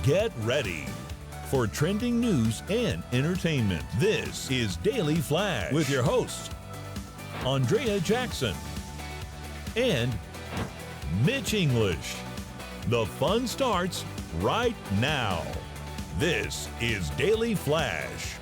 Get ready for trending news and entertainment. This is Daily Flash with your hosts, Andrea Jackson and Mitch English. The fun starts right now. This is Daily Flash.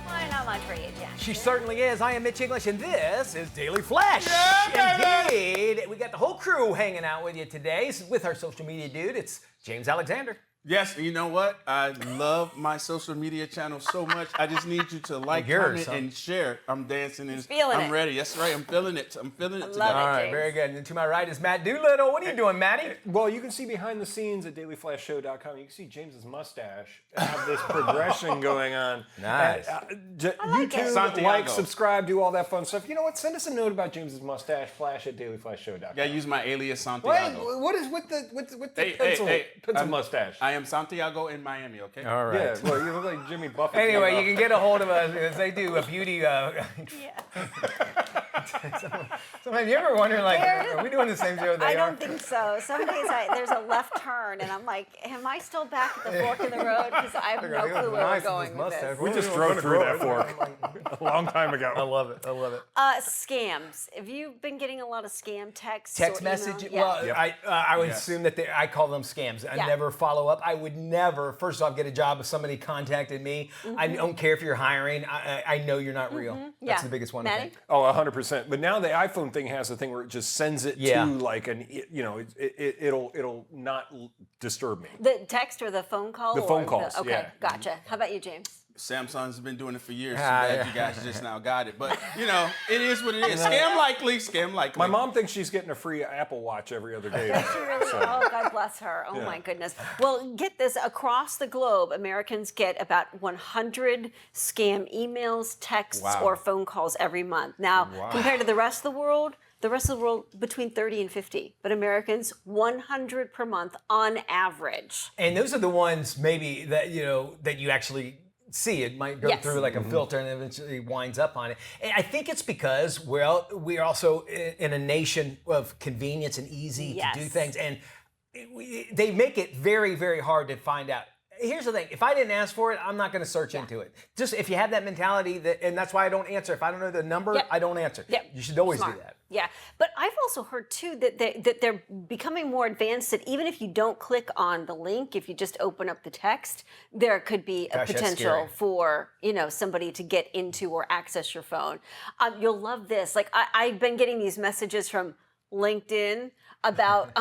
I'm Andrea Jackson. She certainly is. I am Mitch English, and this is Daily Flash. Yeah, Indeed. We got the whole crew hanging out with you today with our social media dude. It's James Alexander. Yes, you know what? I love my social media channel so much. I just need you to like, comment, and share. I'm dancing and I'm ready. That's right. I'm feeling it. I'm feeling it today. All right, very good. And to my right is Matt Doolittle. What are you doing, Matty? Well, you can see behind the scenes at dailyflashshow.com. You can see James's mustache have this progression going on. Nice. YouTube, like, subscribe, do all that fun stuff. You know what? Send us a note about James's mustache. Flash at dailyflashshow.com. Yeah, use my alias Santiago. Wait, what is with the pencil mustache? I am Santiago in Miami, okay? All right. Yeah, well, you look like Jimmy Buffett. Anyway, you can get a hold of us because they do a beauty. Sometimes you ever wonder, like, are we doing the same show they I are? don't think so. Some days there's a left turn, and I'm like, am I still back at the fork in the road? Because I have no clue where we're going with this. We just drove through that fork a long time ago. I love it. I love it. Scams. Have you been getting a lot of scam texts? Text or message? email? Well, I would assume that I call them scams. I never follow up. I would never, first off, get a job if somebody contacted me. I don't care if you're hiring. I know you're not real. That's the biggest one. Maddie? Oh, 100%. But now the iPhone thing has a thing where it just sends it to like it'll not disturb me. The text or the phone call? The phone calls, Okay, yeah. gotcha. How about you, James? Samsung's been doing it for years. So glad you guys just now got it. But, you know, it is what it is. Scam likely, scam likely. My mom thinks she's getting a free Apple Watch every other day. She really, oh, God bless her. Oh, my goodness. Well, get this. Across the globe, Americans get about 100 scam emails, texts, or phone calls every month. Now, compared to the rest of the world between 30 and 50, but Americans 100 per month on average. And those are the ones maybe that you actually see. It might go through like a filter and eventually winds up on it. And I think it's because we're also in a nation of convenience and easy to do things, and they make it very, very hard to find out. Here's the thing. If I didn't ask for it, I'm not going to search into it. Just if you have that mentality, and that's why I don't answer. If I don't know the number, I don't answer. You should always do that. Yeah, but I've also heard too that they're becoming more advanced. That even if you don't click on the link, if you just open up the text, there could be a potential for somebody to get into or access your phone. You'll love this. Like I've been getting these messages from LinkedIn about,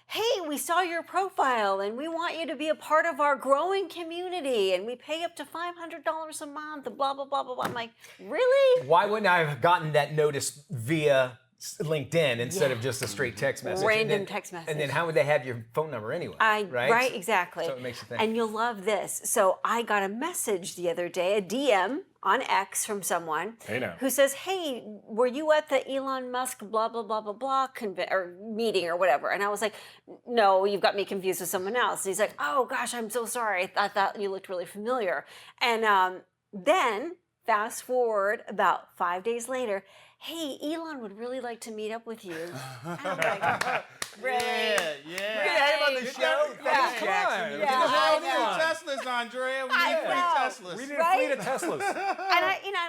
hey, we saw your profile and we want you to be a part of our growing community and we pay up to $500 a month and blah, blah, blah, blah, blah. I'm like, really? Why wouldn't I have gotten that notice via LinkedIn instead of just a straight text message? Random text message. And then how would they have your phone number anyway? Right? Right, exactly. So it makes you think. And you'll love this. So I got a message the other day, a DM on X from someone who says, hey, were you at the Elon Musk blah, blah, blah, blah, blah or meeting or whatever? And I was like, no, you've got me confused with someone else. And he's like, oh, gosh, I'm so sorry. I thought you looked really familiar. And then fast forward about 5 days later, hey, Elon would really like to meet up with you. And I'm like, really? Yeah. We can have him on the show. Come on. We need Teslas, Andrea. We need Teslas. We need a fleet of Teslas. And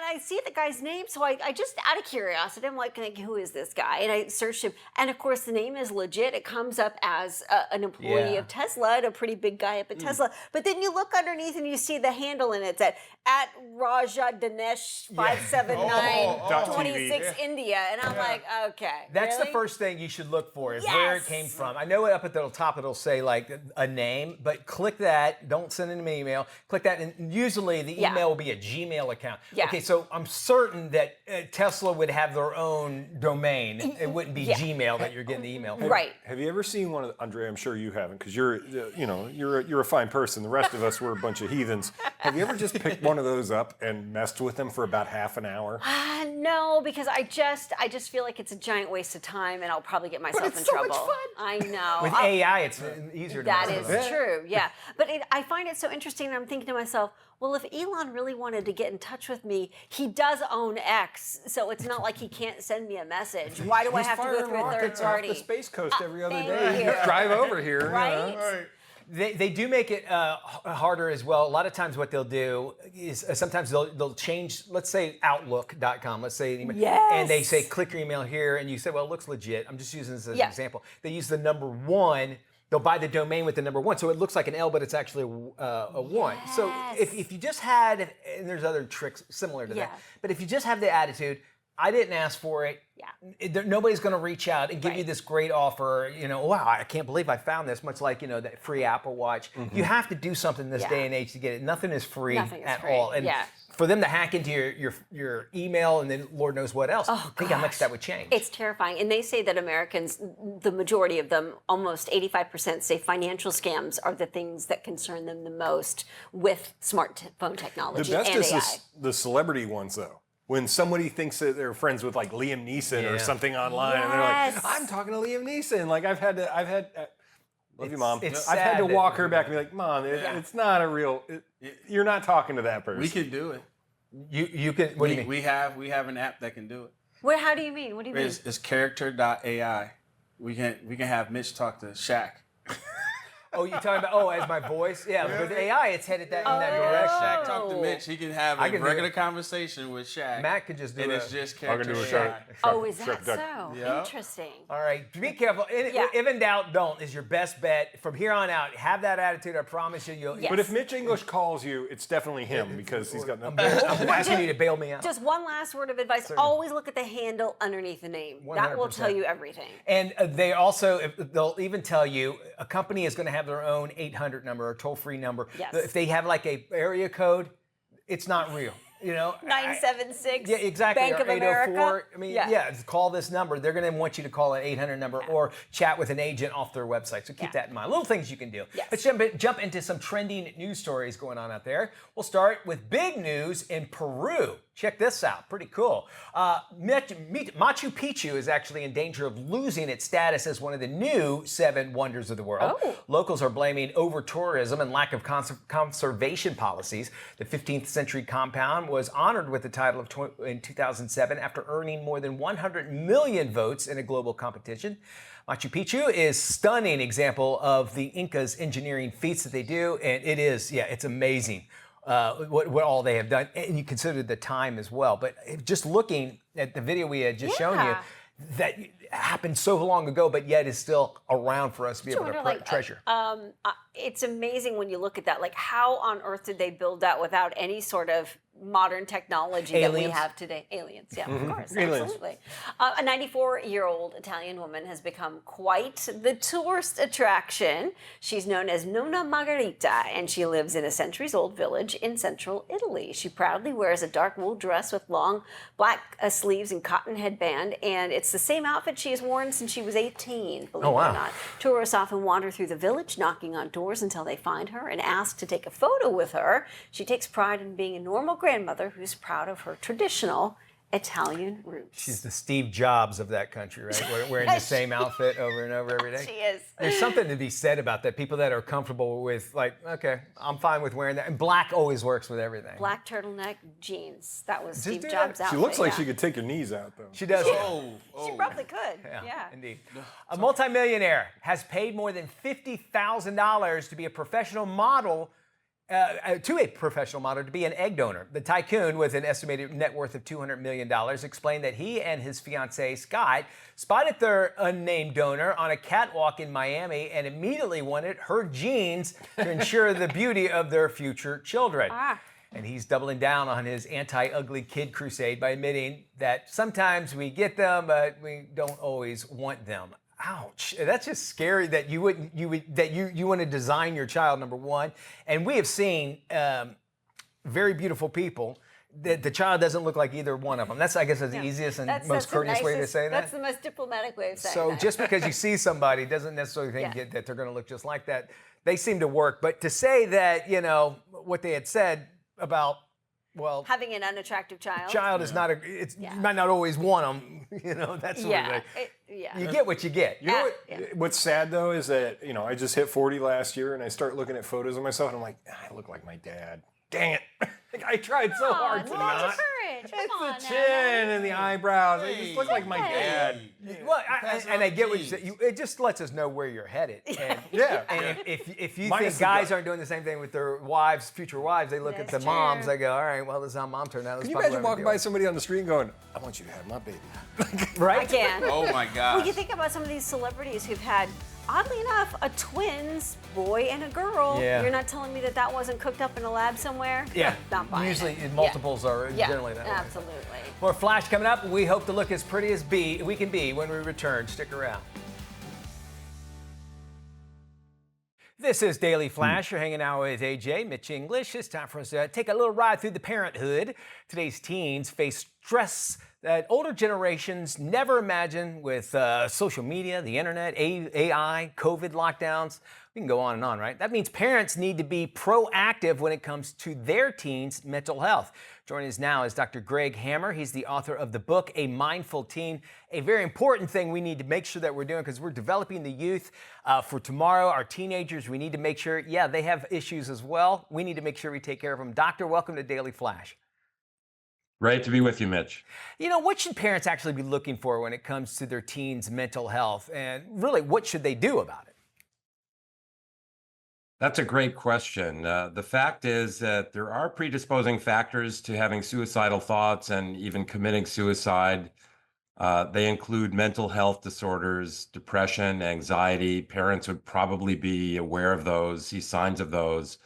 I see the guy's name, so I just out of curiosity, I'm like, who is this guy? And I searched him, and of course the name is legit. It comes up as an employee of Tesla, and a pretty big guy up at Tesla. But then you look underneath and you see the handle, and it's at Raja Dinesh 57926 India, and I'm like, okay. That's the first thing you should look for is where it came from. I know up at the top it'll say like a name, but click that. Don't send an email. Click that, and usually the email will be a Gmail account. Okay, so I'm certain that Tesla would have their own domain. It wouldn't be Gmail that you're getting the email. Right. Have you ever seen one of Andrea? I'm sure you haven't, because you're a fine person. The rest of us were a bunch of heathens. Have you ever just picked one of those up and messed with them for about half an hour? No, because I just feel like it's a giant waste of time, and I'll probably get myself in trouble. Much fun. I know. With AI, it's easier to That mess is with. true, yeah. But I find it so interesting, and I'm thinking to myself, well, if Elon really wanted to get in touch with me, he does own X, so it's not like he can't send me a message. Why do I have to go through a third party? Off the Space Coast every other thank day. you. Drive over here. Right? You know. They do make it harder as well. A lot of times what they'll do is sometimes they'll change, let's say Outlook.com, let's say, and they say click your email here, and you say, well, it looks legit. I'm just using this as an example. They use the number 1. They'll buy the domain with the number 1, so it looks like an L, but it's actually a 1. So if you just had, and there's other tricks similar to that, but if you just have the attitude, I didn't ask for it. Nobody's going to reach out and give you this great offer. Wow, I can't believe I found this. Much like that free Apple Watch. You have to do something this day and age to get it. Nothing is free at all. And for them to hack into your email and then Lord knows what else, think how much that would change. It's terrifying. And they say that Americans, the majority of them, almost 85%, say financial scams are the things that concern them the most with smartphone technology the best and is AI. The celebrity ones, though. When somebody thinks that they're friends with like Liam Neeson or something online, and they're like, "I'm talking to Liam Neeson." Like I've had, love you, Mom. I've had to walk her back and be like, "Mom, it's not a real. You're not talking to that person." We can do it. You can. What do you mean? We have an app that can do it. Well, how do you mean? What do you mean? It's character.ai. We can have Mitch talk to Shaq. Oh, you're talking about, as my voice? Yeah, with AI, it's headed in that direction. Shaq talk to Mitch. He can have a regular conversation with Shaq. Matt could just do it. And it's just character. I can do a Oh, is that so? Yeah. Interesting. All right, be careful. If in doubt, don't is your best bet. From here on out, have that attitude. I promise you. But if Mitch English calls you, it's definitely him because he's got nothing. I'm asking you to bail me out. Just one last word of advice. Always look at the handle underneath the name. 100%. That will tell you everything. And they'll even tell you a company is going to have their own 800 number or toll-free number. Yes. If they have like a area code, it's not real. 976. Yeah, exactly. Bank or of America. 804. I mean, call this number. They're going to want you to call an 800 number or chat with an agent off their website. So keep that in mind. Little things you can do. Yes. Let's jump into some trending news stories going on out there. We'll start with big news in Peru. Check this out. Pretty cool. Machu Picchu is actually in danger of losing its status as one of the new 7 wonders of the world. Locals are blaming over-tourism and lack of conservation policies. The 15th century compound was honored with the title in 2007 after earning more than 100 million votes in a global competition. Machu Picchu is a stunning example of the Incas' engineering feats that they do, and it's amazing. What all they have done, and you consider the time as well. But just looking at the video we had just shown you, that happened so long ago, but yet is still around for us to be able to treasure. It's amazing when you look at that. Like, how on earth did they build that without any sort of modern technology that we have today? Aliens, of course, absolutely. A 94-year-old Italian woman has become quite the tourist attraction. She's known as Nonna Margherita, and she lives in a centuries-old village in central Italy. She proudly wears a dark wool dress with long black sleeves and cotton headband, and it's the same outfit she has worn since she was 18, believe it or not. Tourists often wander through the village, knocking on doors until they find her and ask to take a photo with her. She takes pride in being a normal grandmother who's proud of her traditional Italian roots. She's the Steve Jobs of that country, right? Wearing the same outfit over and over every day. She is. There's something to be said about that. People that are comfortable with, like, okay, I'm fine with wearing that. And black always works with everything. Black turtleneck jeans. That was Steve Jobs' outfit. She looks like she could take your knees out, though. She does. She probably could. Yeah. Indeed. A multimillionaire has paid more than $50,000 to be a professional model. To a professional model to be an egg donor. The tycoon, with an estimated net worth of $200 million, explained that he and his fiancée, Scott, spotted their unnamed donor on a catwalk in Miami and immediately wanted her genes to ensure the beauty of their future children. And he's doubling down on his anti-ugly kid crusade by admitting that sometimes we get them, but we don't always want them. Ouch! That's just scary that you want to design your child, number one. And we have seen very beautiful people that the child doesn't look like either one of them. That's, I guess, the easiest and most courteous way to say that. That's the most diplomatic way of saying that. So just because you see somebody doesn't necessarily think that they're going to look just like that. They seem to work. But to say that, what they had said about, well, having an unattractive child is not you might not always want them, that sort of thing. You get what you get. You know what's sad though is that I just hit 40 last year and I start looking at photos of myself and I'm like, I look like my dad. dang it. Like, I tried so hard to not. Courage. It's the chin and the eyebrows. I just look like my dad. Well, I get what you said. It just lets us know where you're headed. And, and if you think guys aren't doing the same thing with their wives, future wives, they look at the moms, they go, all right, well, this is how mom turned out. Can you imagine walking by somebody on the street and going, I want you to have my baby? Right? I can. Oh my God. Well, you think about some of these celebrities who've had, oddly enough, a twins, boy and a girl. Yeah. You're not telling me that wasn't cooked up in a lab somewhere? Yeah. Not buying Usually it. multiples are generally that way. Absolutely. More Flash coming up. We hope to look as pretty as we can be when we return. Stick around. This is Daily Flash. You're hanging out with AJ, Mitch English. It's time for us to take a little ride through the parenthood. Today's teens face stress that older generations never imagined with social media, the internet, AI, COVID lockdowns. We can go on and on, right? That means parents need to be proactive when it comes to their teens' mental health. Joining us now is Dr. Greg Hammer. He's the author of the book, A Mindful Teen, a very important thing we need to make sure that we're doing because we're developing the youth for tomorrow. Our teenagers, we need to make sure, they have issues as well. We need to make sure we take care of them. Doctor, welcome to Daily Flash. Great to be with you, Mitch. What should parents actually be looking for when it comes to their teens' mental health? And really, what should they do about it? That's a great question. The fact is that there are predisposing factors to having suicidal thoughts and even committing suicide. They include mental health disorders, depression, anxiety. Parents would probably be aware of those, see signs of those.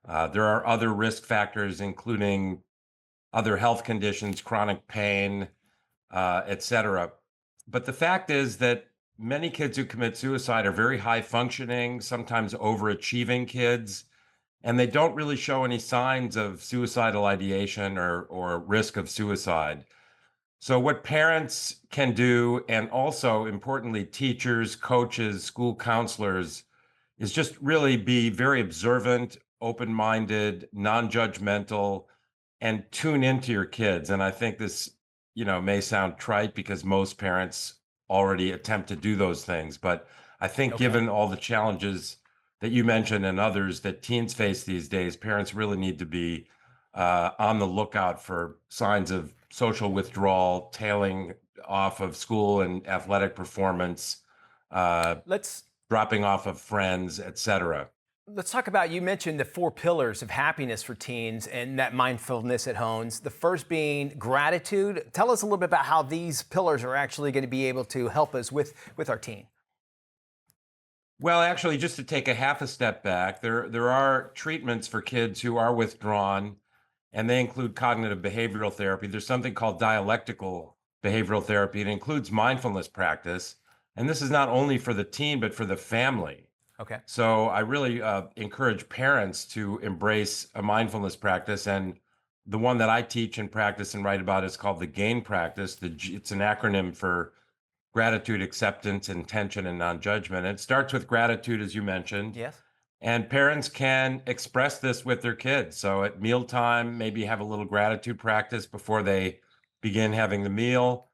There are other risk factors, including other health conditions, chronic pain, etc. But the fact is that many kids who commit suicide are very high functioning, sometimes overachieving kids, and they don't really show any signs of suicidal ideation or risk of suicide. So what parents can do, and also importantly, teachers, coaches, school counselors, is just really be very observant, open-minded, non-judgmental, and tune into your kids. And I think this, may sound trite because most parents already attempt to do those things. But I think given all the challenges that you mentioned and others that teens face these days, parents really need to be on the lookout for signs of social withdrawal, tailing off of school and athletic performance, dropping off of friends, etc. Let's talk about, you mentioned the 4 pillars of happiness for teens and that mindfulness at homes. The first being gratitude. Tell us a little bit about how these pillars are actually going to be able to help us with our teen. Well, actually, just to take a half a step back, there are treatments for kids who are withdrawn, and they include cognitive behavioral therapy. There's something called dialectical behavioral therapy. It includes mindfulness practice. And this is not only for the teen, but for the family. Okay. So I really encourage parents to embrace a mindfulness practice. And the one that I teach and practice and write about is called the GAIN practice. It's an acronym for gratitude, acceptance, intention, and non-judgment. It starts with gratitude, as you mentioned. Yes. And parents can express this with their kids. So at mealtime, maybe have a little gratitude practice before they begin having the meal.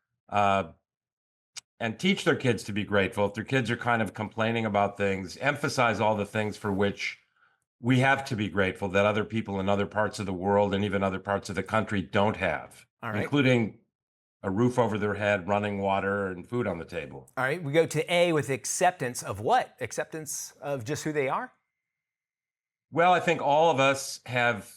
And teach their kids to be grateful. If their kids are kind of complaining about things, emphasize all the things for which we have to be grateful that other people in other parts of the world and even other parts of the country don't have, including a roof over their head, running water, and food on the table. All right, we go to A with acceptance of what? Acceptance of just who they are? Well, I think all of us have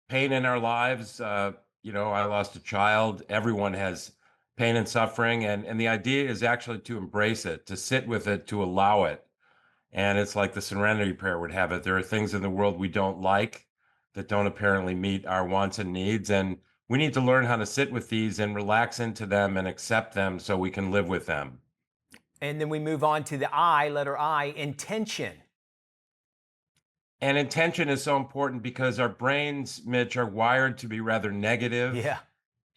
pain in our lives. I lost a child. Everyone has pain and suffering. And the idea is actually to embrace it, to sit with it, to allow it. And it's like the Serenity Prayer would have it. There are things in the world we don't like that don't apparently meet our wants and needs. And we need to learn how to sit with these and relax into them and accept them so we can live with them. And then we move on to the I, letter I, intention. And intention is so important because our brains, Mitch, are wired to be rather negative. Yeah.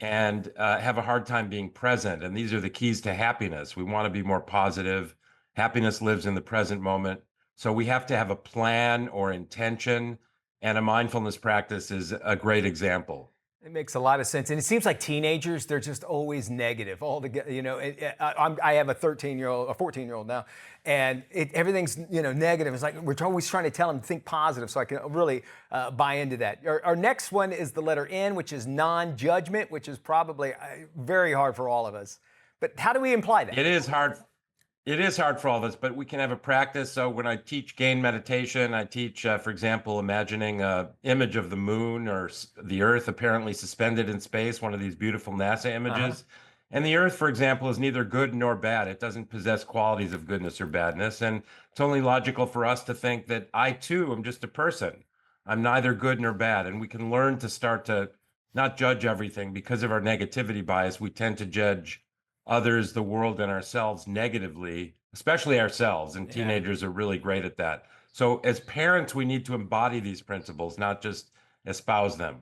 And have a hard time being present. And these are the keys to happiness. We want to be more positive. Happiness lives in the present moment. So we have to have a plan or intention, and a mindfulness practice is a great example. It makes a lot of sense. And it seems like teenagers, they're just always negative. All together, I have a 13-year-old, a 14-year-old now, and everything's, negative. It's like we're always trying to tell them to think positive, so I can really buy into that. Our next one is the letter N, which is non-judgment, which is probably very hard for all of us. But how do we imply that? It is hard. It is hard for all of us, but we can have a practice. So when I teach gain meditation, I teach, for example, imagining an image of the moon or the Earth apparently suspended in space, one of these beautiful NASA images. And the Earth, for example, is neither good nor bad. It doesn't possess qualities of goodness or badness. And it's only logical for us to think that I, too, am just a person. I'm neither good nor bad. And we can learn to start to not judge everything. Because of our negativity bias, we tend to judge others, the world, and ourselves negatively, especially ourselves. And teenagers are really great at that. So as parents, we need to embody these principles, not just espouse them.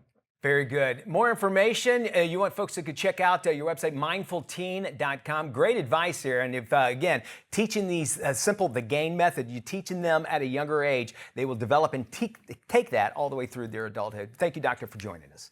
Very good. More information, you want folks that could check out your website, mindfulteen.com. Great advice here. And if, again, teaching these the GAIN method, you're teaching them at a younger age, they will develop and take that all the way through their adulthood. Thank you, Doctor, for joining us.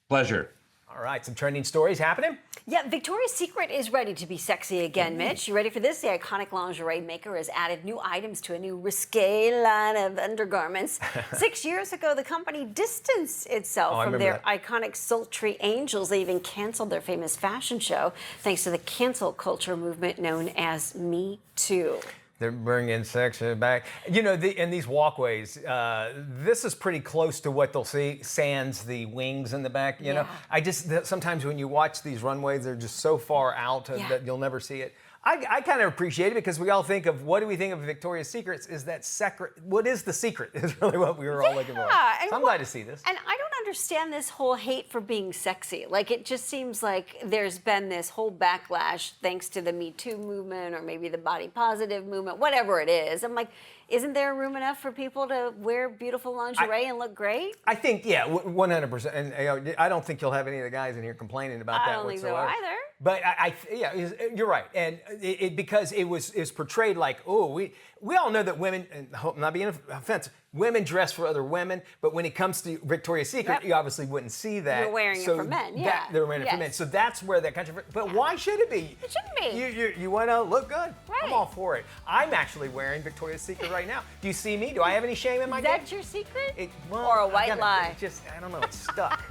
Pleasure. All right, some trending stories happening. Yeah, Victoria's Secret is ready to be sexy again, Mitch. You ready for this? The iconic lingerie maker has added new items to a new risque line of undergarments. 6 years ago, the company distanced itself from their iconic sultry angels. They even canceled their famous fashion show thanks to the cancel culture movement known as Me Too. They're bringing sex back. In these walkways, this is pretty close to what they'll see, sans the wings in the back. You know, sometimes when you watch these runways, they're just so far out that you'll never see it. I kind of appreciate it because we all think of, what do we think of Victoria's Secrets? Is that secret? What is the secret? Is really what we were all looking for. So I'm glad to see this. And I don't understand this whole hate for being sexy. Like, it just seems like there's been this whole backlash thanks to the Me Too movement or maybe the body positive movement, whatever it is. I'm like, isn't there room enough for people to wear beautiful lingerie and look great? I think, 100%. And I don't think you'll have any of the guys in here complaining about that whatsoever. I don't think so either. But you're right, and because it was portrayed like, we all know that women, and I hope I'm not being offensive, women dress for other women, but when it comes to Victoria's Secret, you obviously wouldn't see that. You're wearing it for men, They're wearing it for men, so that's where that controversy. But why should it be? It shouldn't be. You want to look good? Right. I'm all for it. I'm actually wearing Victoria's Secret right now. Do you see me? Do I have any shame in my game? Is that your secret? Well, or a white lie? I don't know. It's stuck.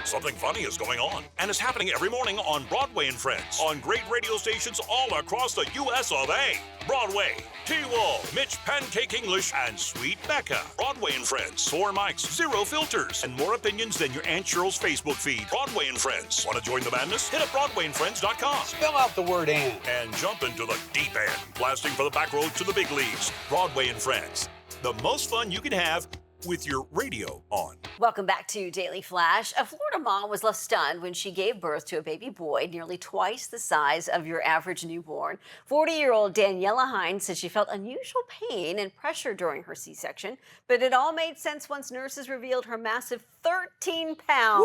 Something funny is going on, and it's happening every morning on Broadway and Friends, on great radio stations all across the U.S. of A. Broadway, T-Wall, Mitch Pancake English, and Sweet Becca. Broadway and Friends, 4 mics, 0 filters, and more opinions than your Aunt Cheryl's Facebook feed. Broadway and Friends. Want to join the madness? Hit up BroadwayandFriends.com. Spell out the word "and." And jump into the deep end, blasting for the back roads to the big leagues. Broadway and Friends. The most fun you can have with your radio on. Welcome back to Daily Flash. A Florida mom was left stunned when she gave birth to a baby boy nearly twice the size of your average newborn. 40-year-old Daniela Hines said she felt unusual pain and pressure during her C-section, but it all made sense once nurses revealed her massive 13-pound,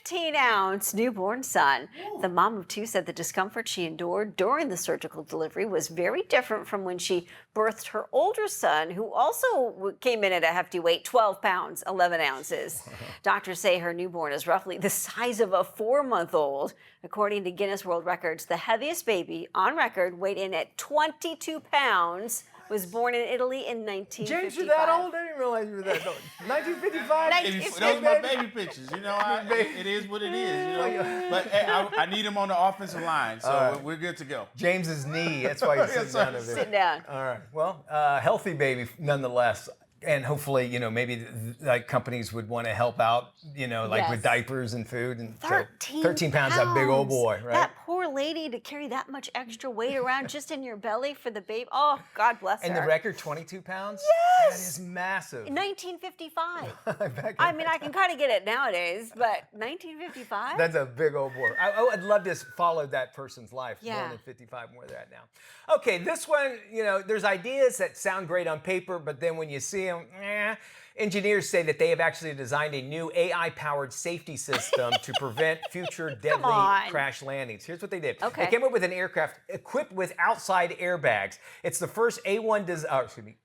15-ounce newborn son. The mom of 2 said the discomfort she endured during the surgical delivery was very different from when she birthed her older son, who also came in at a hefty weight, 12 pounds, 11 ounces. Doctors say her newborn is roughly the size of a 4-month-old. According to Guinness World Records, the heaviest baby on record weighed in at 22 pounds. Was born in Italy in 1955. James, you're that old? I didn't realize you were that old. 1955? Those are my baby pictures. It is what it is. But I need him on the offensive line, so we're good to go. James's knee. That's why he's sitting down over there. Sit down. All right. Well, healthy baby nonetheless. And hopefully, maybe like companies would want to help out, with diapers and food. And 13 pounds, that big old boy, right? That poor lady to carry that much extra weight around just in your belly for the baby. Oh, God bless her. And the record, 22 pounds? Yes! That is massive. In 1955. I mean, I can kind of get it nowadays, but 1955? That's a big old boy. I'd love to follow that person's life more than 55, where they're at now. Okay, this one, there's ideas that sound great on paper, but then when you see them, Engineers say that they have actually designed a new AI-powered safety system to prevent future deadly crash landings. Here's what they did. Okay. They came up with an aircraft equipped with outside airbags. It's the first AI-designed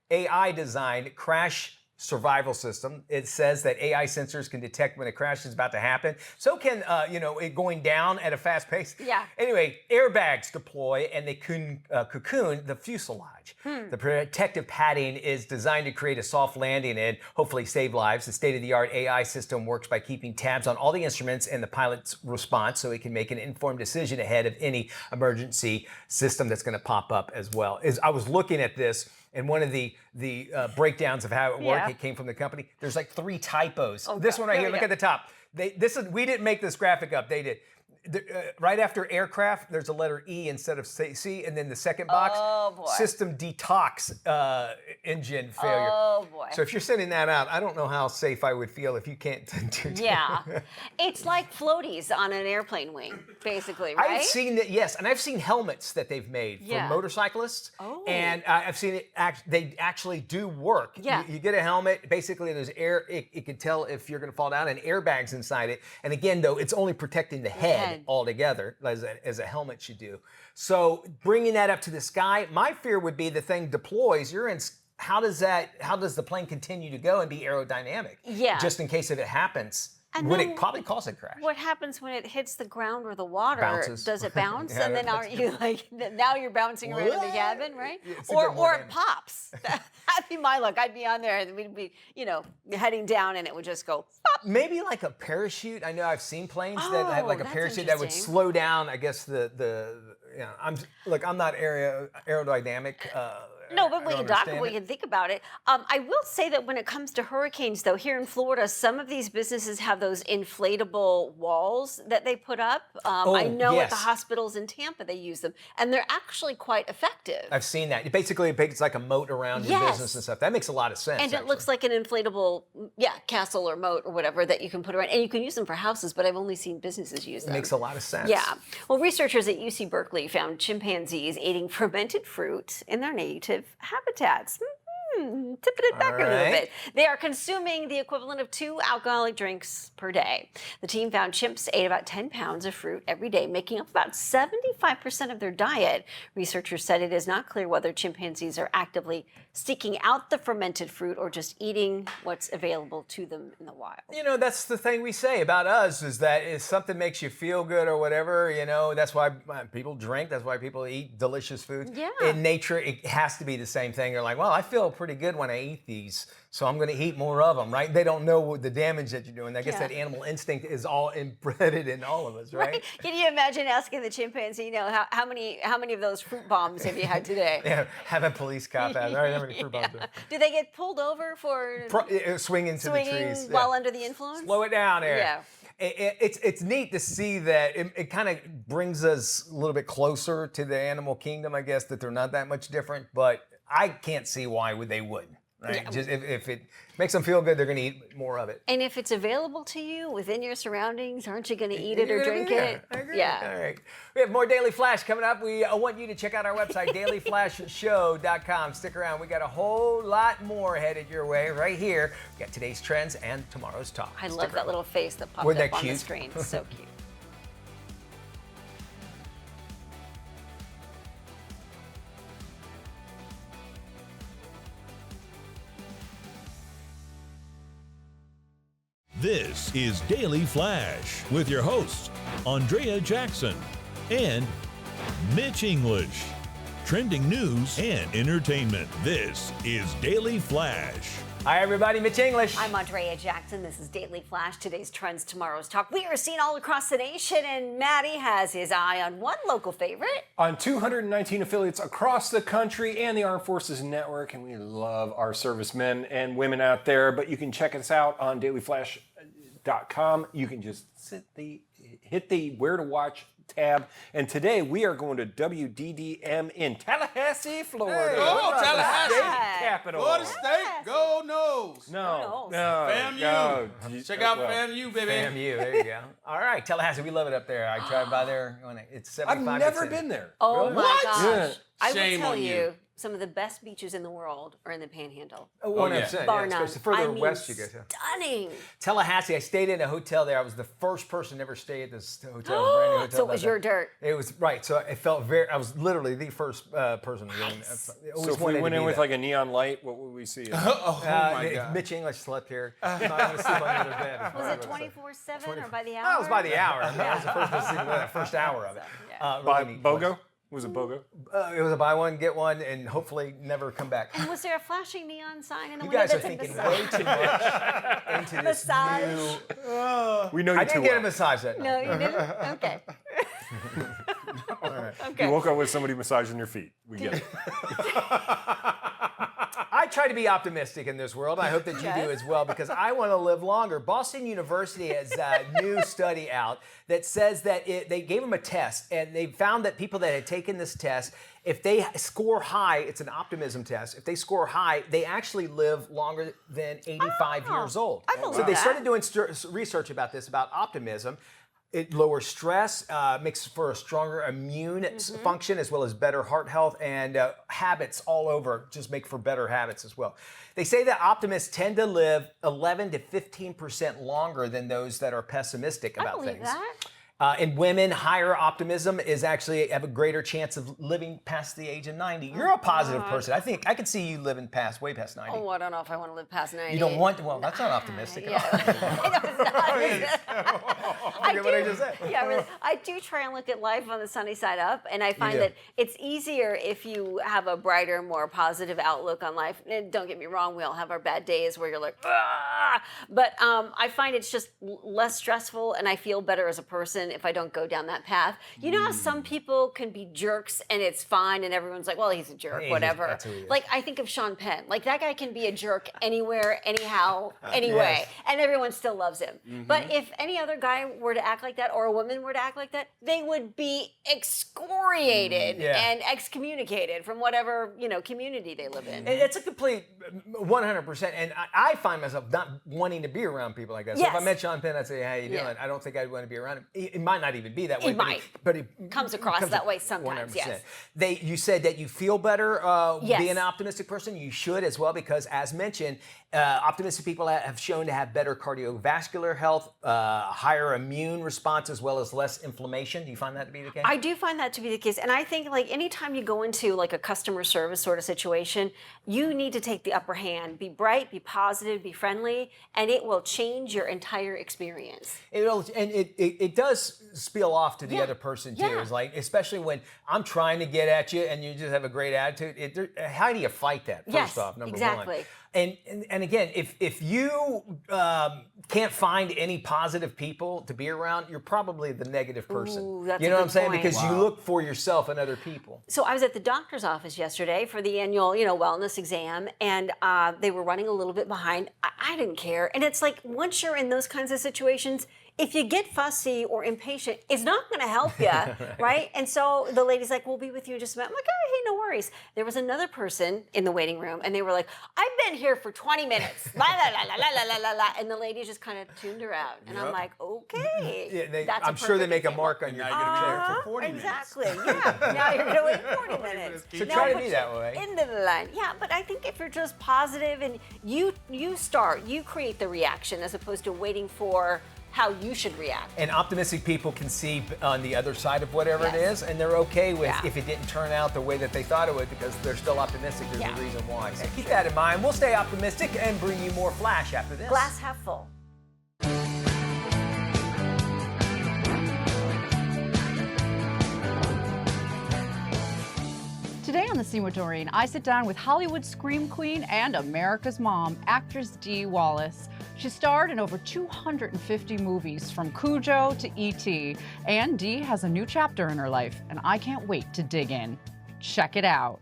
crash survival system. It says that AI sensors can detect when a crash is about to happen. So can, it going down at a fast pace. Yeah. Anyway, airbags deploy and they cocoon the fuselage. The protective padding is designed to create a soft landing and hopefully save lives. The state-of-the-art AI system works by keeping tabs on all the instruments and the pilot's response so it can make an informed decision ahead of any emergency system that's going to pop up as well. I was looking at this, and one of the breakdowns of how it worked, it came from the company. There's like 3 typos. This one right here, look at the top. We didn't make this graphic up, they did. Right after aircraft, there's a letter E instead of C, and then the second box, system detox engine failure. Oh boy. So if you're sending that out, I don't know how safe I would feel if you can't do that. Yeah. It's like floaties on an airplane wing, basically, right? I've seen that, yes, and I've seen helmets that they've made for motorcyclists, and I've seen it. They actually do work. Yeah. You get a helmet. Basically, there's air. It can tell if you're going to fall down, and airbags inside it. And again, though, it's only protecting the head altogether, as a helmet should do. So bringing that up to the sky, my fear would be the thing deploys. You're in. How does the plane continue to go and be aerodynamic? Yeah. Just in case if it happens. And Would then it probably cause a crash? What happens when it hits the ground or the water? Bounces. Does it bounce? Yeah, and then aren't you like, now you're bouncing around in the cabin, right? Or it pops. That'd be my luck. I'd be on there and we'd be, heading down and it would just go pop. Maybe like a parachute. I know I've seen planes that have like a parachute that would slow down, I guess, I'm not aerodynamic. No, but we can talk, we can think about it. I will say that when it comes to hurricanes, though, here in Florida, some of these businesses have those inflatable walls that they put up. I know at the hospitals in Tampa they use them, and they're actually quite effective. I've seen that. Basically, it's like a moat around your business and stuff. That makes a lot of sense. And it looks like an inflatable, castle or moat or whatever that you can put around. And you can use them for houses, but I've only seen businesses use them. It makes a lot of sense. Yeah. Well, researchers at UC Berkeley found chimpanzees eating fermented fruit in their native habitats. Tipping it back a little bit. They are consuming the equivalent of 2 alcoholic drinks per day. The team found chimps ate about 10 pounds of fruit every day, making up about 75% of their diet. Researchers said it is not clear whether chimpanzees are actively seeking out the fermented fruit or just eating what's available to them in the wild. That's the thing we say about us, is that if something makes you feel good or whatever, that's why people drink, that's why people eat delicious foods. Yeah. In nature, it has to be the same thing. They're like, well, I feel pretty good when I eat these, so I'm going to eat more of them, right? They don't know the damage that you're doing. I guess that animal instinct is all embedded in all of us, right? Can you imagine asking the chimpanzee, how many of those fruit bombs have you had today? Yeah, have a police cop out. All right, how many fruit bombs? Do they get pulled over for swinging to the trees while under the influence? Slow it down, Eric. Yeah. It's neat to see that it kind of brings us a little bit closer to the animal kingdom, I guess, that they're not that much different, but I can't see why they wouldn't. Right? Yeah. Just if it makes them feel good, they're going to eat more of it. And if it's available to you within your surroundings, aren't you going to eat it or drink it? I agree. Yeah. All right. We have more Daily Flash coming up. We want you to check out our website, dailyflashshow.com. Stick around. We got a whole lot more headed your way right here. We got today's trends and tomorrow's talk. I love that little face that popped up on the screen. So cute. This is Daily Flash with your hosts, Andrea Jackson and Mitch English. Trending news and entertainment. This is Daily Flash. Hi, everybody. Mitch English. I'm Andrea Jackson. This is Daily Flash. Today's trends, tomorrow's talk. We are seen all across the nation, and Maddie has his eye on one local favorite. On 219 affiliates across the country and the Armed Forces Network, and we love our servicemen and women out there. But you can check us out on dailyflash.com. You can just hit the Where to Watch tab, and today we are going to WDDM in Tallahassee, Florida. Hey, go Tallahassee, capital. Florida State, go Noles. No, FAMU. Check out FAMU, baby. FAMU, there you go. All right, Tallahassee, we love it up there. I drive by there. It's 75. I've never been there. Oh my gosh! Yeah. I Shame will tell on you, some of the best beaches in the world are in the Panhandle. 100%. Bar none. The further west you go. Stunning. Tallahassee, I stayed in a hotel there. I was the first person to ever stay at this hotel. Brand new hotel. So it was your dirt. It was, right. So it felt I was literally the first person to go in. So if we went in with like a neon light, what would we see? Oh my God. Mitch English slept here. I'm not going to sleep on the other bed. Was it 24/7 or by the hour? Oh, it was by the hour. I mean, I was the first person to sleep in that first hour of it. By BOGO? Was it BOGO? It was a buy one, get one, and hopefully never come back. And was there a flashing neon sign in the You window guys are that said thinking massage? way too much into this Massage. new... We know you I too didn't get a well. massage that night. No, you didn't? Okay. Okay. You woke up with somebody massaging your feet. We get it. I try to be optimistic in this world. I hope that you do as well because I want to live longer. Boston University has a new study out that says that they gave them a test and they found that people that had taken this test, if they score high, it's an optimism test. If they score high, they actually live longer than 85 years old. I believe So they that. started doing research about this, about optimism. It lowers stress, makes for a stronger immune function as well as better heart health and habits all over just make for better habits as well. They say that optimists tend to live 11 to 15% longer than those that are pessimistic about I believe things. that. In women, higher optimism is actually have a greater chance of living past the age of 90. You're a positive person. I think I could see you living way past 90. Oh, I don't know if I want to live past 90. You don't want to? Well, that's not optimistic at all. I Forget what I just said. Yeah, really. I do try and look at life on the sunny side up, and I find that it's easier if you have a brighter, more positive outlook on life. And don't get me wrong, we all have our bad days where you're like, ah! But I find it's just less stressful, and I feel better as a person if I don't go down that path. You know how some people can be jerks and it's fine, and everyone's like, well, he's a jerk, whatever. That's who he is. Like, I think of Sean Penn. Like, that guy can be a jerk anywhere, anyhow, anyway, and everyone still loves him. But if any other guy were to act like that, or a woman were to act like that, they would be excoriated and excommunicated from whatever, community they live in. It's a complete 100%. And I find myself not wanting to be around people like that. So if I met Sean Penn, I'd say, how you doing? I don't think I'd want to be around him. It might not even be that way. It might. But it Comes across that way sometimes, 100%. yes. You said that you feel better Yes. being an optimistic person. You should as well because, as mentioned, optimistic people have shown to have better cardiovascular health, higher immune response, as well as less inflammation. Do you find that to be the case? I do find that to be the case. And I think like anytime you go into like a customer service sort of situation, you need to take the upper hand. Be bright, be positive, be friendly, and it will change your entire experience. It does spill off to the other person too. Yeah. It's like, especially when I'm trying to get at you and you just have a great attitude. How do you fight that? First off, number exactly. one. And again, if you can't find any positive people to be around, you're probably the negative person. Ooh, that's you a know what good I'm saying? point. Because you look for yourself in other people. So I was at the doctor's office yesterday for the annual, wellness exam, and they were running a little bit behind. I didn't care. And it's like, once you're in those kinds of situations, if you get fussy or impatient, it's not going to help you, right? And so the lady's like, we'll be with you in just a minute. I'm like, oh, hey, no worries. There was another person in the waiting room, and they were like, I've been here for 20 minutes. La, la, la, la, la, la, la, la. And the lady just kind of tuned her out. And I'm like, okay. Yeah, I'm sure they make a mark on your Now you're going to be there for 40 exactly, yeah. Now you're going to wait 40 minutes. So Now try to put be you that way. into the line. Yeah, but I think if you're just positive and you create the reaction as opposed to waiting for how you should react. And optimistic people can see on the other side of whatever it is, and they're okay with if it didn't turn out the way that they thought it would because they're still optimistic. There's a reason why. So keep that in mind. We'll stay optimistic and bring you more Flash after this. Glass half full. Today on The Scene with Doreen, I sit down with Hollywood scream queen and America's mom, actress Dee Wallace. She starred in over 250 movies, from Cujo to E.T., and Dee has a new chapter in her life, and I can't wait to dig in. Check it out.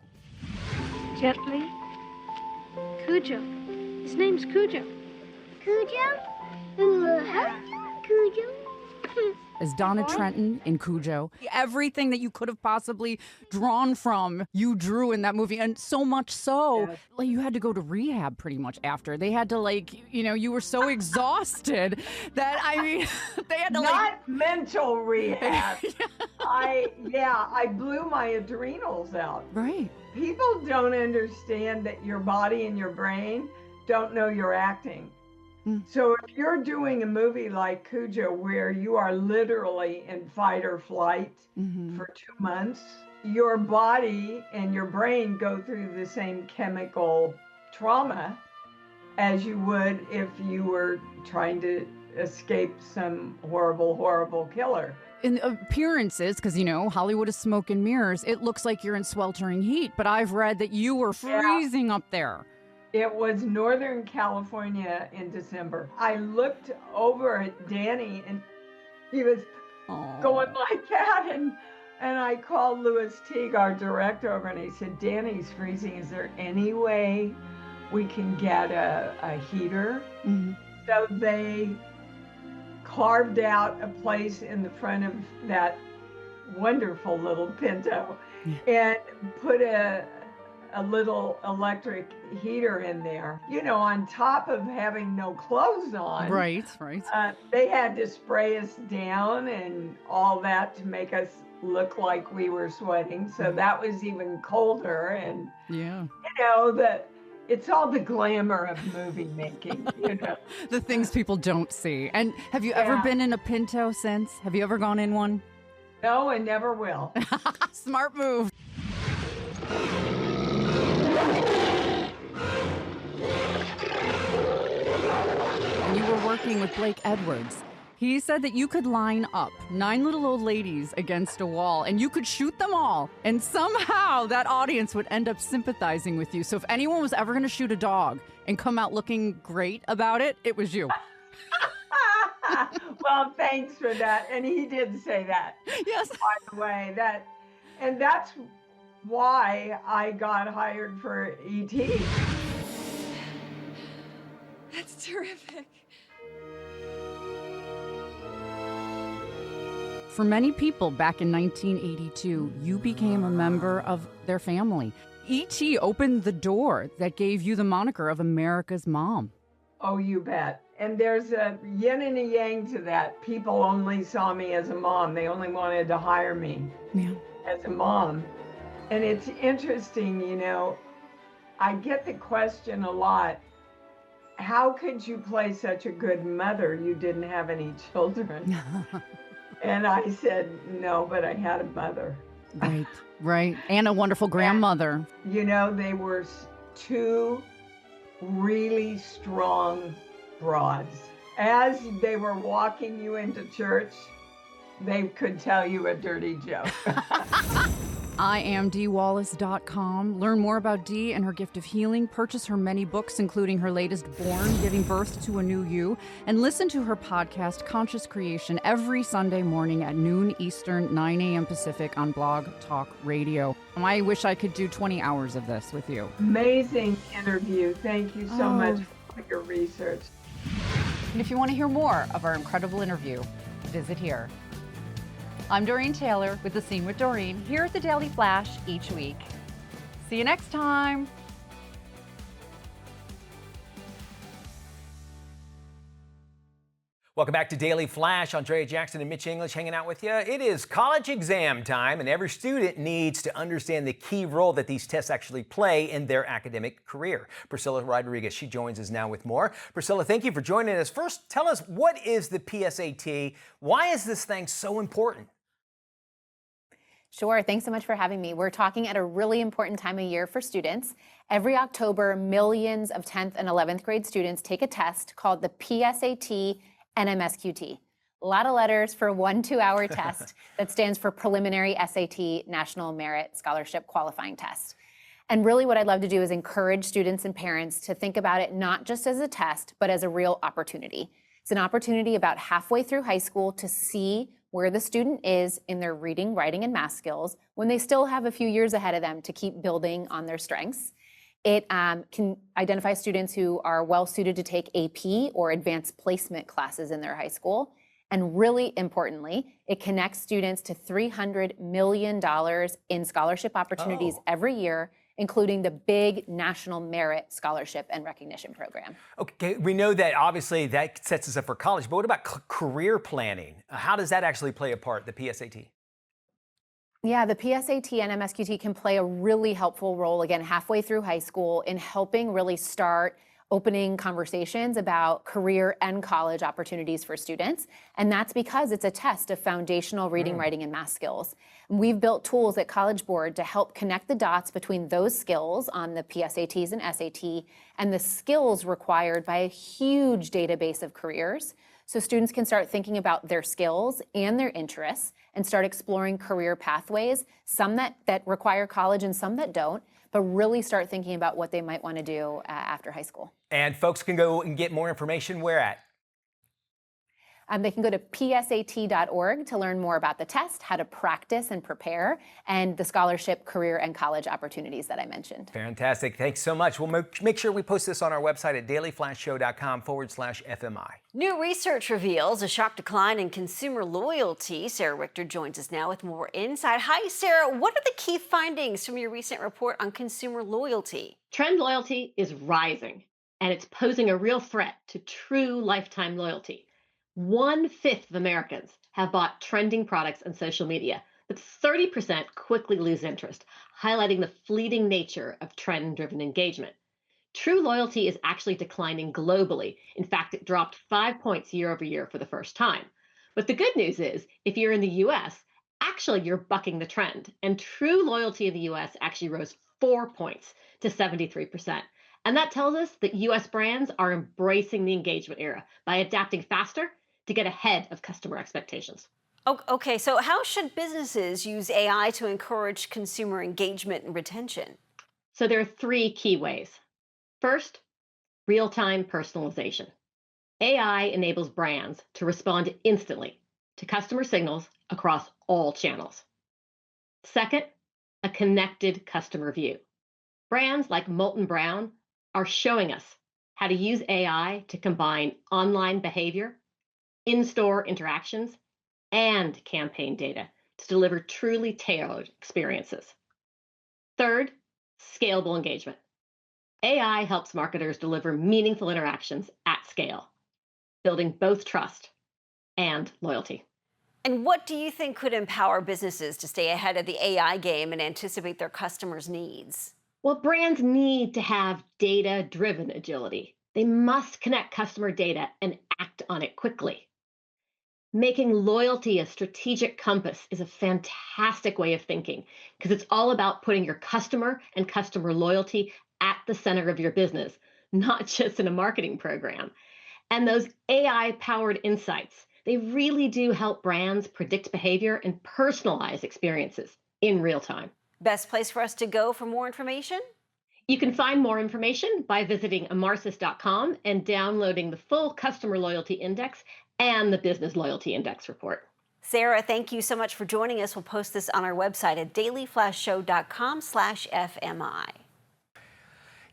Gently. Cujo. His name's Cujo. Cujo? Cujo? as Donna Trenton in Cujo. Everything that you could have possibly drawn from, you drew in that movie. And so much so, like, you had to go to rehab pretty much after. They had to, like, you were so exhausted that, I mean, they had to, Not mental rehab. I blew my adrenals out. Right. People don't understand that your body and your brain don't know you're acting. So if you're doing a movie like Cujo, where you are literally in fight or flight for 2 months, your body and your brain go through the same chemical trauma as you would if you were trying to escape some horrible, horrible killer. In appearances, because, Hollywood is smoke and mirrors, it looks like you're in sweltering heat, but I've read that you were freezing up there. It was Northern California in December. I looked over at Danny and he was going like that. And I called Louis Teague, our director, over, and he said, Danny's freezing. Is there any way we can get a heater? So they carved out a place in the front of that wonderful little Pinto and put a little electric heater in there, on top of having no clothes on. Right. They had to spray us down and all that to make us look like we were sweating. So that was even colder. And, it's all the glamour of movie making, The things people don't see. And have you ever been in a Pinto since? Have you ever gone in one? No, and never will. Smart move. And you were working with Blake Edwards. He said that you could line up 9 little old ladies against a wall and you could shoot them all. And somehow that audience would end up sympathizing with you. So if anyone was ever going to shoot a dog and come out looking great about it, it was you. Well, thanks for that. And he did say that. Yes. By the way, and that's why I got hired for E.T. That's terrific. For many people back in 1982, you became a member of their family. E.T. opened the door that gave you the moniker of America's Mom. Oh, you bet. And there's a yin and a yang to that. People only saw me as a mom. They only wanted to hire me as a mom. And it's interesting, I get the question a lot, how could you play such a good mother? You didn't have any children. And I said, no, but I had a mother. Right. And a wonderful grandmother. They were 2 really strong broads. As they were walking you into church, they could tell you a dirty joke. IamDeeWallace.com. Learn more about Dee and her gift of healing. Purchase her many books, including her latest, Born, Giving Birth to a New You. And listen to her podcast, Conscious Creation, every Sunday morning at noon Eastern, 9 a.m. Pacific on Blog Talk Radio. I wish I could do 20 hours of this with you. Amazing interview. Thank you so much for your research. And if you want to hear more of our incredible interview, visit here. I'm Doreen Taylor with The Scene with Doreen, here at the Daily Flash each week. See you next time. Welcome back to Daily Flash. Andrea Jackson and Mitch English hanging out with you. It is college exam time, and every student needs to understand the key role that these tests actually play in their academic career. Priscilla Rodriguez, she joins us now with more. Priscilla, thank you for joining us. First, tell us, what is the PSAT? Why is this thing so important? Sure. Thanks so much for having me. We're talking at a really important time of year for students. Every October, millions of 10th and 11th grade students take a test called the PSAT NMSQT. A lot of letters for one 2-hour test that stands for Preliminary SAT National Merit Scholarship Qualifying Test. And really what I'd love to do is encourage students and parents to think about it not just as a test, but as a real opportunity. It's an opportunity about halfway through high school to see where the student is in their reading, writing, and math skills when they still have a few years ahead of them to keep building on their strengths. It can identify students who are well suited to take AP or advanced placement classes in their high school. And really importantly, it connects students to $300 million in scholarship opportunities every year, including the big National Merit Scholarship and Recognition Program. Okay, we know that obviously that sets us up for college, but what about career planning? How does that actually play a part, the PSAT? Yeah, the PSAT and MSQT can play a really helpful role, again, halfway through high school in helping really start opening conversations about career and college opportunities for students. And that's because it's a test of foundational reading, writing, and math skills. And we've built tools at College Board to help connect the dots between those skills on the PSATs and SAT and the skills required by a huge database of careers. So students can start thinking about their skills and their interests and start exploring career pathways, some that require college and some that don't, but really start thinking about what they might want to do after high school. And folks can go and get more information where at? They can go to psat.org to learn more about the test, how to practice and prepare, and the scholarship, career, and college opportunities that I mentioned. Fantastic. Thanks so much. We'll make sure we post this on our website at dailyflashshow.com/FMI. New research reveals a sharp decline in consumer loyalty. Sarah Richter joins us now with more insight. Hi, Sarah. What are the key findings from your recent report on consumer loyalty? Trend loyalty is rising, and it's posing a real threat to true lifetime loyalty. 1/5 of Americans have bought trending products on social media, but 30% quickly lose interest, highlighting the fleeting nature of trend-driven engagement. True loyalty is actually declining globally. In fact, it dropped 5 points year over year for the first time. But the good news is, if you're in the US, actually you're bucking the trend, and true loyalty in the US actually rose 4 points to 73%. And that tells us that US brands are embracing the engagement era by adapting faster to get ahead of customer expectations. Okay, so how should businesses use AI to encourage consumer engagement and retention? So there are 3 key ways. First, real-time personalization. AI enables brands to respond instantly to customer signals across all channels. Second, a connected customer view. Brands like Molton Brown are showing us how to use AI to combine online behavior, in-store interactions, and campaign data to deliver truly tailored experiences. Third, scalable engagement. AI helps marketers deliver meaningful interactions at scale, building both trust and loyalty. And what do you think could empower businesses to stay ahead of the AI game and anticipate their customers' needs? Well, brands need to have data-driven agility. They must connect customer data and act on it quickly. Making loyalty a strategic compass is a fantastic way of thinking because it's all about putting your customer and customer loyalty at the center of your business, not just in a marketing program. And those AI-powered insights, they really do help brands predict behavior and personalize experiences in real time. Best place for us to go for more information? You can find more information by visiting amarsis.com and downloading the full Customer Loyalty Index and the Business Loyalty Index report. Sarah, thank you so much for joining us. We'll post this on our website at dailyflashshow.com/FMI.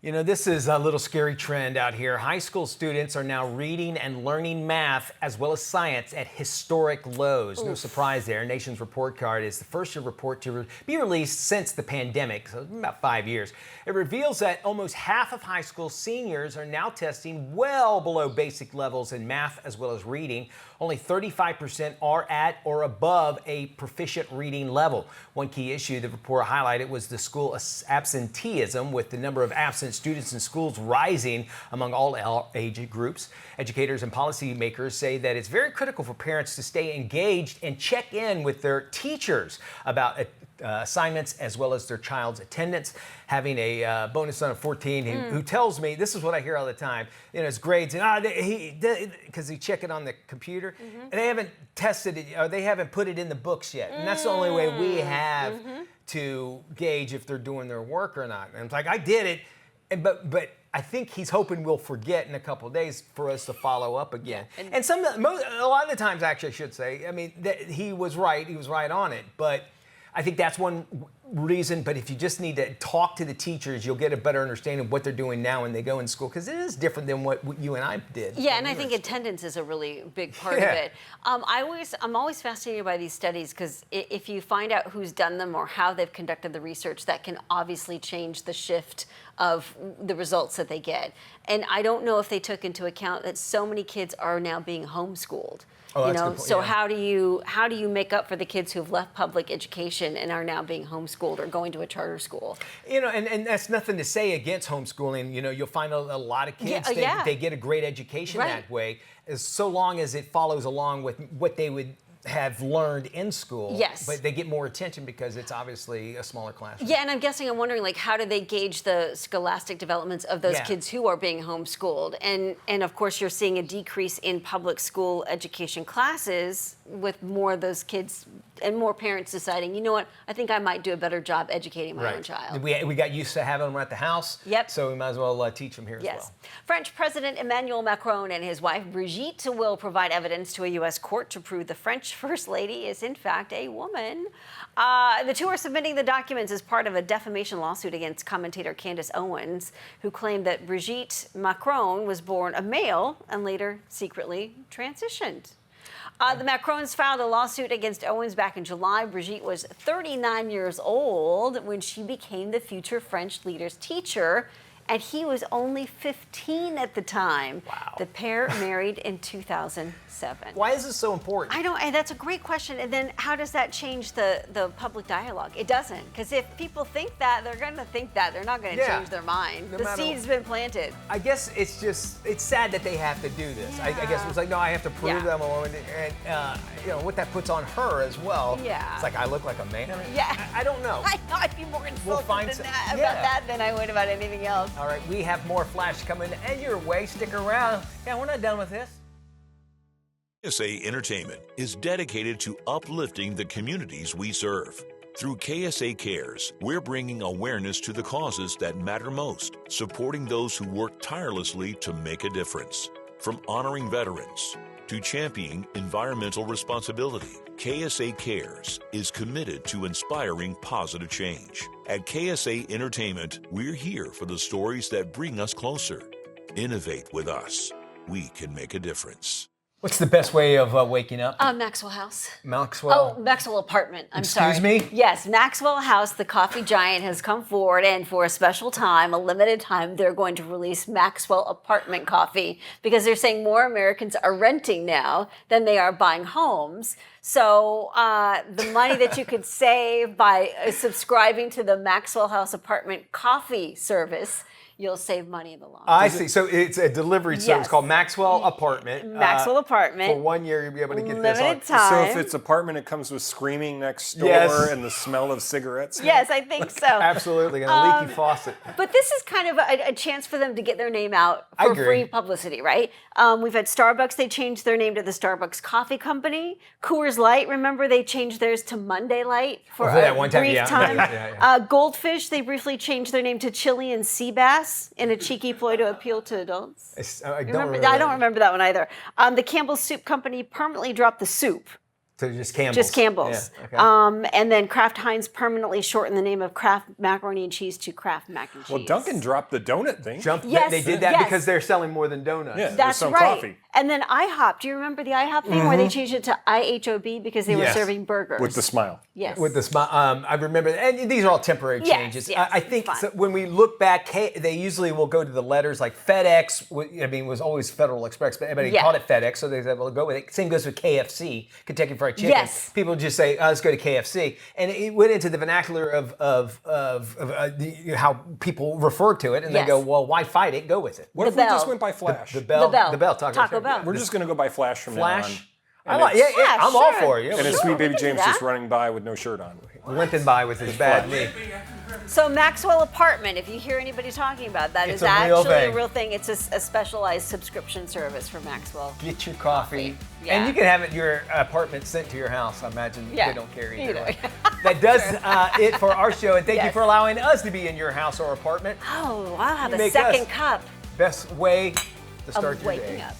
You know, this is a little scary trend out here. High school students are now reading and learning math as well as science at historic lows. No surprise there. Nation's report card is the first report to be released since the pandemic, so about 5 years. It reveals that almost half of high school seniors are now testing well below basic levels in math as well as reading. Only 35% are at or above a proficient reading level. One key issue the report highlighted was the school absenteeism, with the number of absent students in schools rising among all age groups. Educators and policymakers say that it's very critical for parents to stay engaged and check in with their teachers about assignments as well as their child's attendance. Having a bonus son of 14 who tells me, this is what I hear all the time, you know, his grades, and because he check it on the computer, and they haven't tested it, or they haven't put it in the books yet. And that's the only way we have to gauge if they're doing their work or not. And it's like, I did it, but I think he's hoping we'll forget in a couple of days for us to follow up again. And a lot of the times, actually, I should say, I mean, he was right on it, but I think that's one reason, but if you just need to talk to the teachers, you'll get a better understanding of what they're doing now when they go in school, because it is different than what you and I did. Yeah, and I think attendance is a really big part of it. I'm always fascinated by these studies, because if you find out who's done them or how they've conducted the research, that can obviously change the shift of the results that they get. And I don't know if they took into account that so many kids are now being homeschooled. Oh, you that's a know, good point, so yeah. how do you make up for the kids who've left public education and are now being homeschooled or going to a charter school? You know, and that's nothing to say against homeschooling. You know, you'll find a lot of kids, they get a great education that way, so long as it follows along with what they would have learned in school. Yes. But they get more attention because it's obviously a smaller classroom. Yeah, and I'm wondering, like, how do they gauge the scholastic developments of those kids who are being homeschooled? And of course, you're seeing a decrease in public school education classes with more of those kids and more parents deciding, you know what, I think I might do a better job educating my own child. We got used to having them at the house. Yep. So we might as well teach them here as well. French President Emmanuel Macron and his wife Brigitte will provide evidence to a U.S. court to prove the French First Lady is in fact a woman. The two are submitting the documents as part of a defamation lawsuit against commentator Candace Owens, who claimed that Brigitte Macron was born a male and later secretly transitioned. The Macrons filed a lawsuit against Owens back in July. Brigitte was 39 years old when she became the future French leader's teacher, and he was only 15 at the time. Wow. The pair married in 2007. Why is this so important? And that's a great question. And then how does that change the public dialogue? It doesn't, because if people think that, they're going to think that. They're not going to change their mind. The seed's been planted. I guess it's sad that they have to do this. I guess it's like, no, I have to prove them a woman, and you know what that puts on her as well. Yeah. It's like, I look like a man. Yeah. I don't know. I know, I'd be more insulted about that than I would about anything else. All right, we have more Flash coming your way. Stick around. Yeah, we're not done with this. KSA Entertainment is dedicated to uplifting the communities we serve. Through KSA Cares, we're bringing awareness to the causes that matter most, supporting those who work tirelessly to make a difference. From honoring veterans to championing environmental responsibility, KSA Cares is committed to inspiring positive change. At KSA Entertainment, we're here for the stories that bring us closer. Innovate with us. We can make a difference. What's the best way of waking up? Maxwell House. Maxwell? Oh, Maxwell Apartment. I'm sorry. Excuse me? Yes, Maxwell House, the coffee giant, has come forward, and for a special time, a limited time, they're going to release Maxwell Apartment coffee, because they're saying more Americans are renting now than they are buying homes. So the money that you could save by subscribing to the Maxwell House Apartment coffee service, you'll save money in the long run. I see. So it's a delivery service called Maxwell Apartment. Maxwell Apartment. For 1 year, you'll be able to get limited this. Time. So if it's apartment, it comes with screaming next door and the smell of cigarettes. Yes, I think so. Absolutely. And a leaky faucet. But this is kind of a chance for them to get their name out for free publicity, right? We've had Starbucks. They changed their name to the Starbucks Coffee Company. Coors Light, remember, they changed theirs to Monday Light for that one time. brief time. Goldfish, they briefly changed their name to Chilean Sea Bass in a cheeky ploy to appeal to adults. I don't remember that one either. The Campbell's Soup Company permanently dropped the soup. So just Campbell's. Just Campbell's. Yeah, okay. And then Kraft Heinz permanently shortened the name of Kraft Macaroni and Cheese to Kraft Mac and Cheese. Well, Dunkin' dropped the donut thing. They did that because they're selling more than donuts. Yeah, that's right. Coffee. And then IHOP. Do you remember the IHOP thing where they changed it to IHOB because they were serving burgers? With the smile. Yes. With the smile. I remember that. And these are all temporary changes. Yes, I think when we look back, they usually will go to the letters like FedEx. Was always Federal Express, but everybody called it FedEx, so they said, well, go with it. Same goes with KFC, Kentucky Fried Chicken. Yes. People just say, let's go to KFC. And it went into the vernacular of how people refer to it, and they go, well, why fight it? Go with it. What if we just went by Flash? The Bell. Taco Bell. We're just going to go by Flash from now on. I'm all for you. And it's Sweet Baby James just running by with no shirt on. Limping by with his bad knee. So Maxwell Apartment, if you hear anybody talking about that, is actually a real thing. It's a specialized subscription service for Maxwell. Get your coffee. Yeah. And you can have your apartment sent to your house. I imagine they don't care either way. That does it for our show. And thank you for allowing us to be in your house or apartment. Oh, wow. The second cup. Best way to start your day. Waking up.